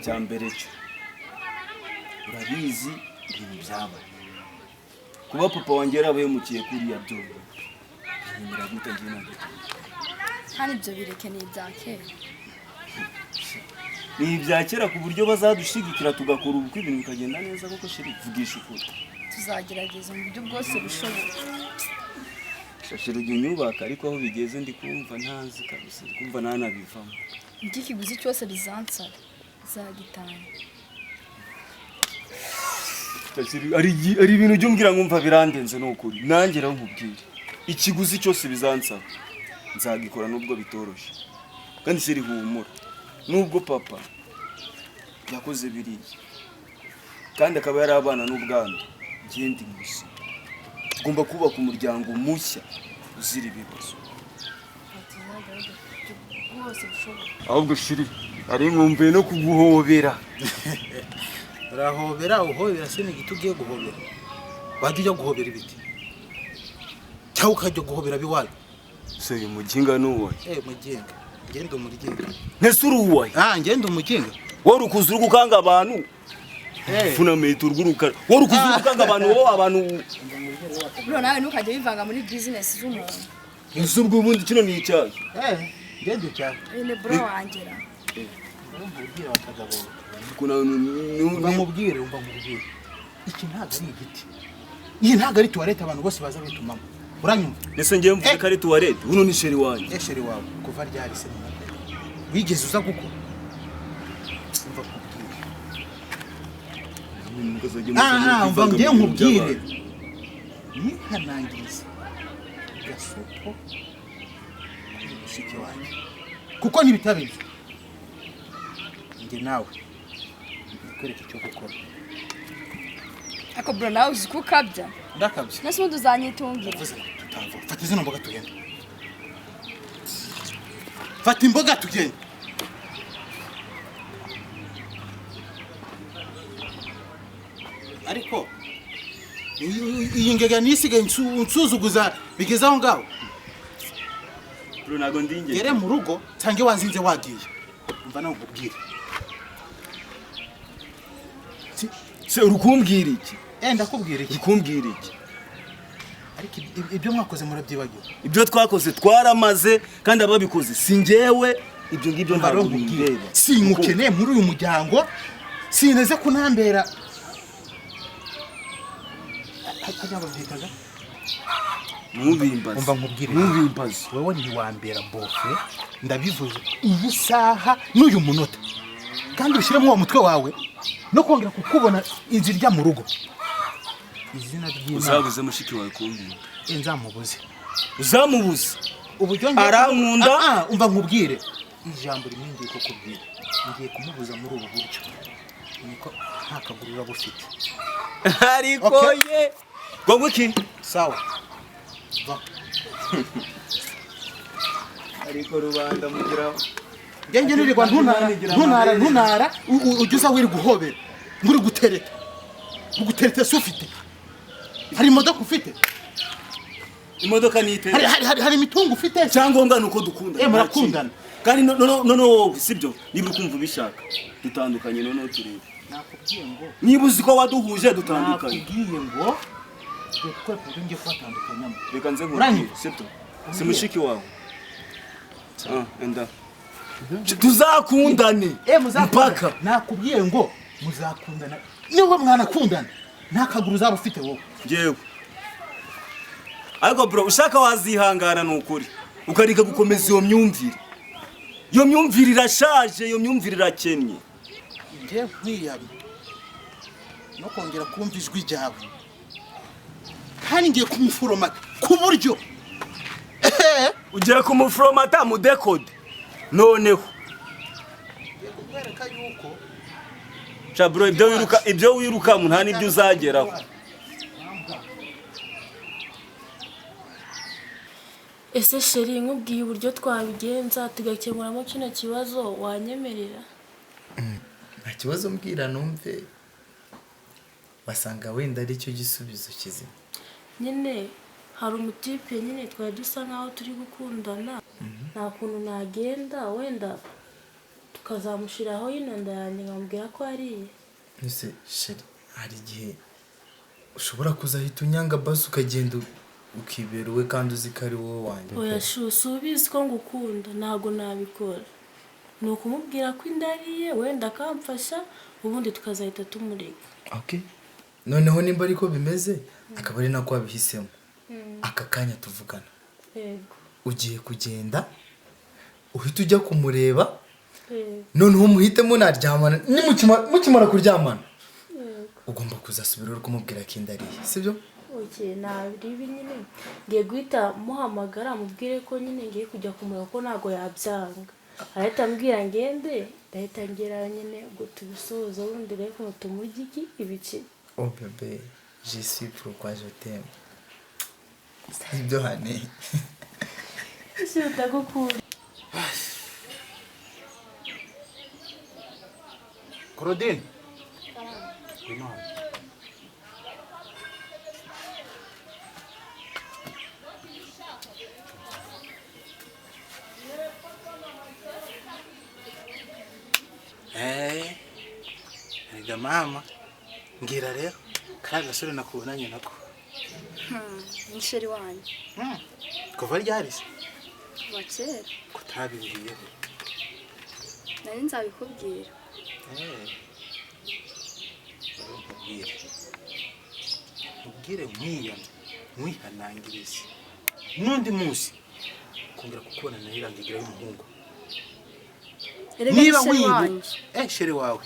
icyambere cyo urabizi ibintu byaba kuba papa wanjye yarabahemukiye kuriya byo bihindura gute njye nabyo kandi ibyo bireke ni ibya kera ni ibya kera ku buryo bazadushigikira tugakora ubukwe ibintu bikagenda neza koko shiri vugisha ukuri tuzagerageza mu buryo bwose bushoboka shashira ujya unyubaka ariko aho bigeze ndi kumva ntazi kabisa ndi kumva ntanabivamo ikiguzi cyose bizansara zagitanga ari ibintu ujya umbwira nkumva birandenze n'ukuri nanjye rero nkubwire ikiguzi cyose bizansaba nzagikora nubwo bitoroshye kandi siri humura nubwo papa yakoze biriya kandi akaba yari abana n'ubwandu ngende musi tugomba kubaka umuryango mushya uzira ibibazo ahubwo shiri ari nkumbuye no kuguhobera urahobera uhobera se n'igiti ugiye guhobera wajya ujya guhobera ibiti cyangwa ukajya guhobera biwayo se uyu muginga n'uwaye muginga ngende umuryenga ntese uri uwaye ngende umuginga wowe urukuzi uri gukanga abantu funamete urw'urukara wowe urukuzi uri gukanga abantu wowe abantu bro nawe ntukajya wivanga muri business z'umuntu ese ubwo ubundi kino ni icyayi ngende cyane ni bro wangera umubwire bakagabo bamubwire umva mubwire iki ntago ari igiti iyi ntago ari tuwarete abantu bose baza bitumamo uranyumva nese ngiye mvuze ko ari tuwarete uno ni sheri wanjye sheri wawe kuva ryari se wigeze uza gukora umva kubwira umva ngiye nkubwire nihanangiriza gasopo mushiki wanjye kuko ntibitabizi njye nawe kwereka icyo gukora ako bro nawe uzi ko ukabya ndakabye nase ubundi uzanyitungira fata izino mboga tugende fata imboga tugende ariko iyi ngega nisigaye nsuzuguza bigeze aho ngaho bro nago ndinge gere mu rugo nsange wazinze wagiye umva nawe nkubwire se urukumbwira iki ndakubwira iki urukumbwira iki ariko ibyo mwakoze murabyibagiwe ibyo twakoze twaramaze kandi ababikoze si njyewe ibyo ngibyo ntabwo bireba sinkukeneye muri uyu muryango sineze kunambera ajya bavyitaga Mubimbaza. Umva nkubwire. Mubimbaza. Wewe ndi wambera bofe ndabivuze iyi saha n'uyu munota. Kandi ushiremo uwo mutwe wawe no kongera kukubona inzirya mu rugo. Izina ry'Imana. Uzabuze mushiki wawe kumbwira. Nzamubuze. Uzamubuze. Uburyo arankunda. Umva nkubwire. Ijambo rimwe ngiye kukubwira. Ngiye kumubuza muri ubu buryo. Niko nta kagurura bufite. Ariko ye. Gogo ki? Sawa. Ariko rubanda mugiraho. Genge nirirwa ntunara ujuza wiri guhobera. Nguri gutereta. Gutereta sufite. Hari imodoka ufite? Imodoka ni ite? Hari imitungo ufite? Cyangombwa nuko dukunda. Murakundana. Kandi no sibyo niba ukumva ubishaka dutandukanye none turebe. Nakubwiye ngo niba uzi ko waduhuje dutandukanye. Nakubwiye ngo dukwe ngiye kwatandukanyamo. Reka nze nkubwire sibyo. Si mushiki wawe. Enda. Tuzakundane. Mpaka. Nakubwiye ngo muzakundana. Niwe mwanakundana. Nta kaguru uzaba ufite wowe. Ngewe. Ariko bro ushaka wazihangana n'ukuri. Ukarika gukomeza iyo myumvire. Iyo myumvire irashaje, iyo myumvire irakennye. Ngiye kwiyari. No kongera kumva ijwi ryawe. Kandi ngiye kumufuromata ku buryo. Ugiye kumufuromata mu decode. Noneho. Kwereka yuko Chabro ibyo wiruka mu nta nibyo uzageraho. Ese sheri nkubwiye uburyo twabigenza tugakemuramo kino kibazo wanyemerera? Nta kibazo mbwira numve. Wasanga wenda ari cyo gisubizo kizima. Nyine hari umutipe nyine twari dusa nkaho turi gukundana. Nta kuntu nagenda wenda tukazamushiraho inda yanjye nkamubwira ko ariye. Ese sheri hari igihe ushobora kuzahita unyanga basi ukagenda ukibera uwe kandi uzi ko ari wowe wanjye. Oya shusi ubizi ko ngukunda ntabwo nabikora. Ni ukumubwira ko inda ariye wenda akamfasha ubundi tukazahita tumureka. Okay. Noneho nimba ariko bimeze akaba ari nako wabihisemo. Aka kanya tuvugana. Yego. Ugiye kugenda uhita ujya kumureba. Yego. Noneho muhitemo naryamana mukimara kuryamana. Ugomba kuzasubira uri kumubwira ko inda ariye, sibyo? Okay, nabiribi nyine. Ngiye guhita muhamagara mubwire ko nyine ngiye kujya kumureba ko ntago yabyanga. Arahita ambwira ngende, ndahita ngera nyine ngo tubisoze ubundi reko tumurye iki ibice. Oh bébé, je suis pourquoi je t'aime. Sibyo hane. Ese utagukunda. Claudine. Ega mama. Ngira rero kara gasore nakubonanye nako. Ni sheri wanjye. Kuva ryari se? Kuva kera. Kutabimbwiye. Nari nzabikubwira. Ubwire mwihanangirize. Nundi munsi kongera kukubona na irangigira y'umuhungu. Niba wibu shere wawe.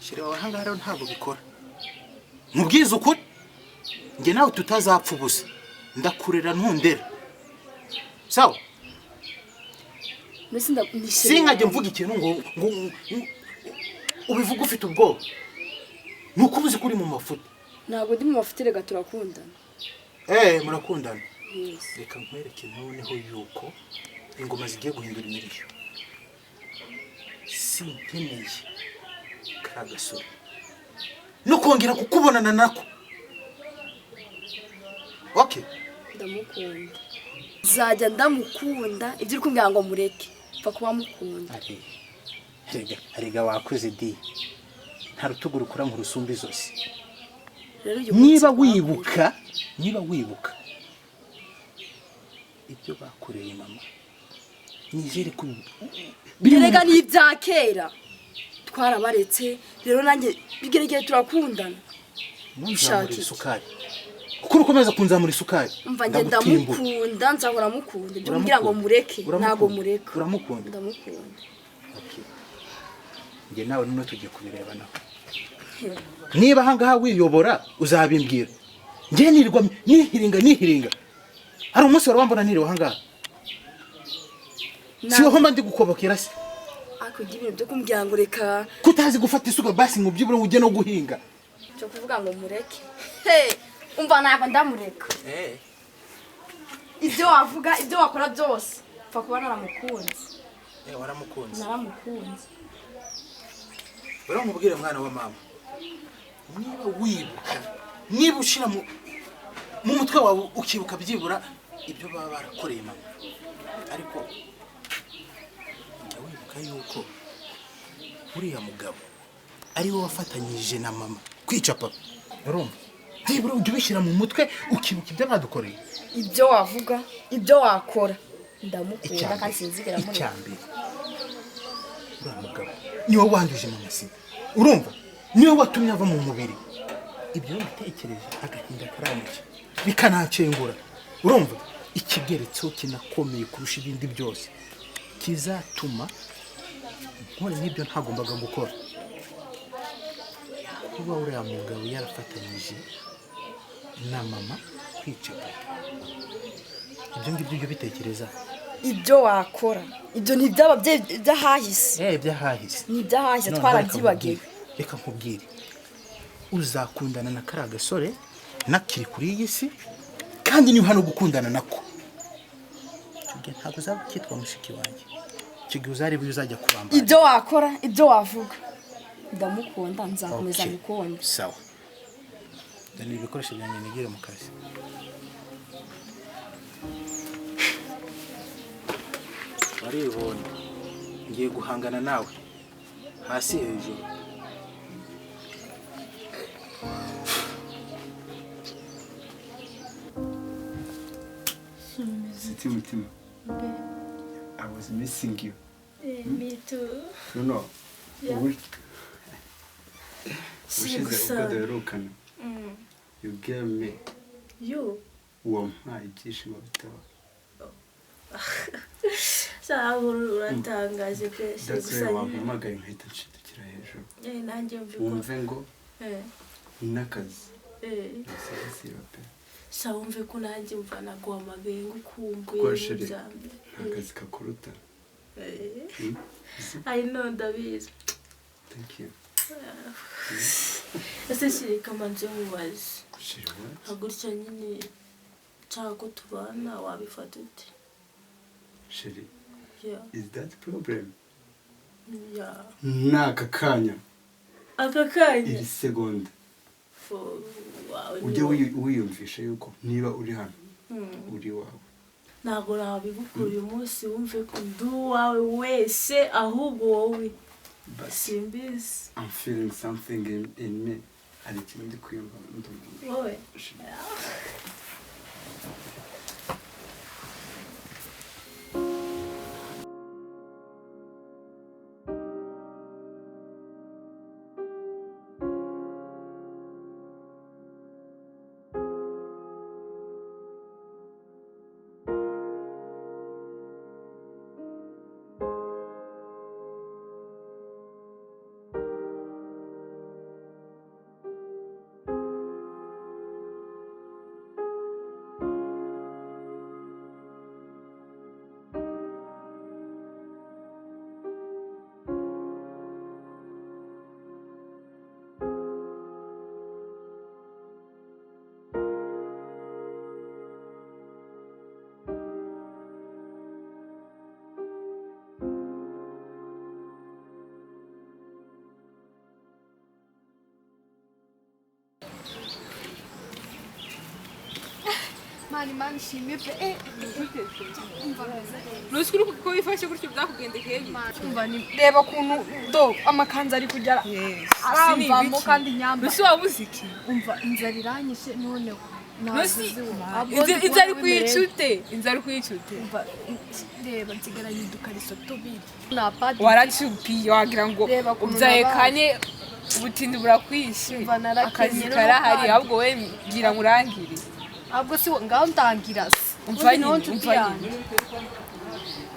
Shere wawe hanga rero ntabwo bikora. Mubwize ukuri. Nge nawe tutazapfa ubusa. Ndakurera ntundera. Sawa? Singaje mvuga ikintu ngo ubivuga ufite ubwoba. Nuko ubuze kuri mu mafuta. Ntabwo ndi mu mafuta rega turakundana. Murakundana. Yes. Reka nkwereke noneho yuko ingoma zigiye guhindura imirishyo. Sinkeneye karagasore. No kongera kukubonana nako. Okay. Ndamukunda. Zajya ndamukunda ibyo uri kumbwira ngo mureke. Pfa kuba mukunda. Arega wakuze di. Nta rutuguru kura mu rusumbi zose. Niba wibuka ibyo bakoreye mama. Nizere ko birega ni ibya kera. Twarabaretse rero nanjye bigeregeye turakundana. Nshaka isukari. Kuko ukomeza kunzamura isukari. Umva nge ndamukunda nzahora mukunda. Ibyo kumbwira ngo mureke ntago mureka. Uramukunda. Ndamukunda. Okay. Nge nawe none tugiye kubireba naho. Niba hangaha wiyobora uzabimbwira. Nge nirirwa nihiringa. Hari umunsi warambona niriwe hangaha. Siyo homba ndi gukobokera se. Akugira ibintu byo kumbwira ngo reka kutazi gufata isuka basi mu byibura ujye no guhinga. Cyo kuvuga ngo mureke. Umva ntabwo ndamureka. Ibyo wavuga ibyo wakora byose. Pfa kuba naramukunze. Waramukunze. Naramukunze. Baramubwira mwana wa mama. Niba ushira mu mutwe wawe ukibuka byibura ibyo baba barakoreye mama. Ariko wibuka yuko uriya mugabo ari we wafatanyije na mama kwica papa. Urumva? Byibura ujye ubishyira mu mutwe ukibuka ibyo badukoreye. Ibyo wavuga ibyo wakora. Ndamukunda kandi sinzigera muri. Icyambere. Uriya mugabo niwe wanduje mama si. Urumva? Niwe watumye ava mu mubiri. Ibyo bitekereje agahinda karamije. Bikanacengura. Urumva? Ikigeretso kinakomeye kurusha ibindi byose. Kizatuma nkore n'ibyo ntagombaga gukora. Kuba uriya mugabo yarafatanyije na mama kwica papa. Ibyo ngibyo byo bitekereza. Ibyo wakora. Ibyo ntibyaba byahahise. Byahahise. Ni byahahise twarabyibagiwe. Reka nkubwire. Uzakundana na karagasore nakiri kuri iyi si kandi ni hano gukundana nako. Tugiye ntabwo uzabikitwa mushiki wanjye. Kigiye uzari uzajya kubamba. Ibyo wakora, ibyo wavuga. Ndamukunda nzakomeza gukunda. Sawa. Dani ibikoresho byanjye nigire mu kazi. Waribonye. Ngiye guhangana nawe. hasi hejuru. Siti mutima. I was missing you. Me too. You know. Yeah. Ushize ubwo duherukana. You gave me You? wampaye ibyishimo bitaba. Sawa uratangaje pe. Ndetse wampamagaye nkahita nshidukira hejuru. Nanjye mvuga. Wumve ngo n'akazi. Nasirasiba pe. Sawa umve ko nanjye mva naguhamagaye ngo ukumbuye Kwashire. Akazi kakuruta. I know ndabizi. Thank you. Ese shirika manze mubazi. Shire what? Agurya nyine cyako tubana wabifata ute? Shire. Yeah. Is that problem? Yeah. Naka kanya. Aka kanya. Iri segonda. Wow. Ujye wiyumvisha yuko niba uri hano. Uri wawe. Ntabwo nabigukura uyu munsi wumve ko ndi uwawe wese ahubwo wowe. Simbizi. I'm feeling something in me. Hari ikintu ndi kwiyumva ndumva. Wowe. Mani shimye pe Nuskuru kuko wifashe gutyo byakugendekeye. umva ni reba kuntu do amakanza ari kujya aramvamo kandi nyamba. Nusi wabuziki. Umva inzara iranyishe noneho. Nusi inzara kwicute. Inzara kwicute. Umva reba nsigaranye udukariso tubiri. Na padi. Waracupiye wagira ngo uzayekanye ubutindi burakwishe. Akazi karahari ahubwo we ngira ngurangire. Abwo si ngaho ndangira se. Umva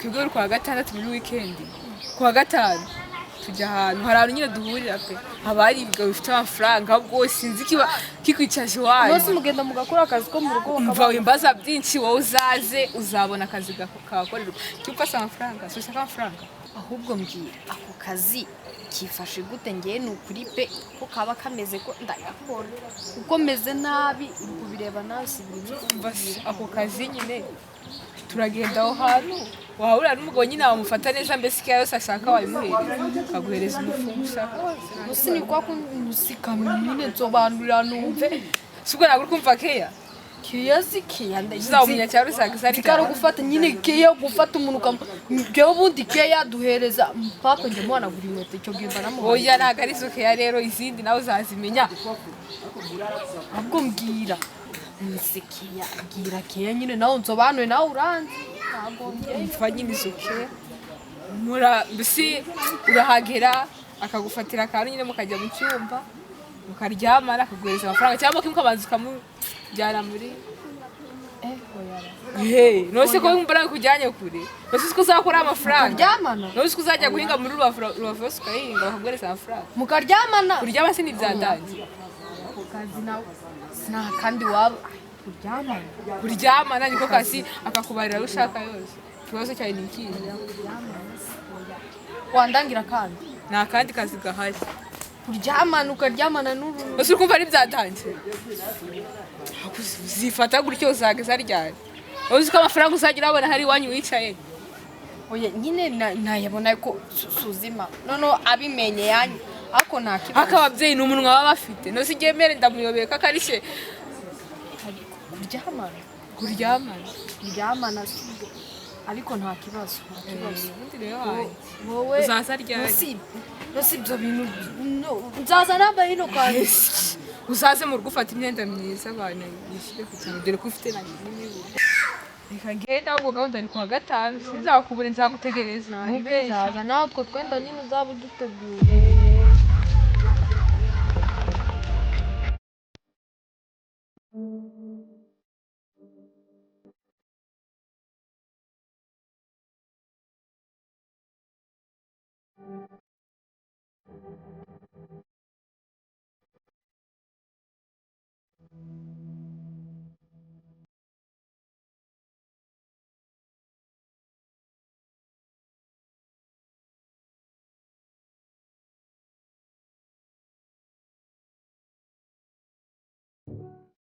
Kwigoro kwa gatandatu muri weekend. Kwa gatanu tujya ahantu hari ahantu nyine duhurira pe. Habari ibigabo bifite amafaranga ahubwo sinzi kiba kikwicaje wayo. Nose mugenda mugakora akazi ko mu rugo umva wimbaza byinshi wowe uzaze uzabona akazi gakorerwa. Cyuko asa amafaranga, so shaka amafaranga. Ahubwo mbwira ako kazi kifashe gute ngiye n'ukuri pe ko kaba kameze ko ndayakora. Uko meze nabi kubireba nawe sibiri. Umva ako kazi nyine turagenda aho hantu wahura n'umugabo nyine wamufata neza mbese icyo yose ashaka wabimuhereza akaguhereza umufungo ushaka wose. Musi ni kwa kumusika nyine nsobanurira numve. Sibwo nagura kumva keya. Keya zikiya ndayizi. Uzawunya cyaro usanga karo gufata nyine keya gufata umuntu kamgeho bundi keya duhereza papa nje mwana buri wete icyo gimba namo. Oya ntago ari zo keya rero izindi nawe uzazimenya. Ahubwo mbwira Musikiya gira keya nyine nawe nsobanuye nawe uranzi. Ntago mfa nyine izo keya. Mura bisi urahagera akagufatira akantu nyine mukajya mu cyumba mukaryama akaguhereza amafaranga cyangwa kimukabanza ukamujyana muri nose ko mbara kujyanye kure nose ko uzakora amafaranga mukaryamana nose ko uzajya guhinga muri rubavu ukahinga bakaguhereza amafaranga mukaryamana kuryama se nibyadanze ako kazi nawe sina kandi waba kuryamana niko kazi akakubarira ushaka yose ikibazo cyawe ni iki wandangira kandi nta kandi kazi gahari kuryamana ukaryamana n'uru nose ukumva ari byadanze zifata gutyo uzageza ryari uzi ko amafaranga uzagira abona hari wanyu wicaye oya nyine nayabona ko suzima nono abimenye yanyu ako nakibazo akababyeyi n'umunwa baba bafite nose igemere ndamuyobeye ko akarishe kuryamana ariko nta kibazo wowe uzaza ryari ese ibyo bintu nzaza nambaye ino kanzu uzaze mu rugo ufata imyenda myiza abantu bishyire ku cyaro dore ko ufite na nini reka ngenda ahubwo gahunda ni kuwa gatanu sinzakubure nzagutegereza nzaza nawe utwo twenda nyine uzaba uduteguye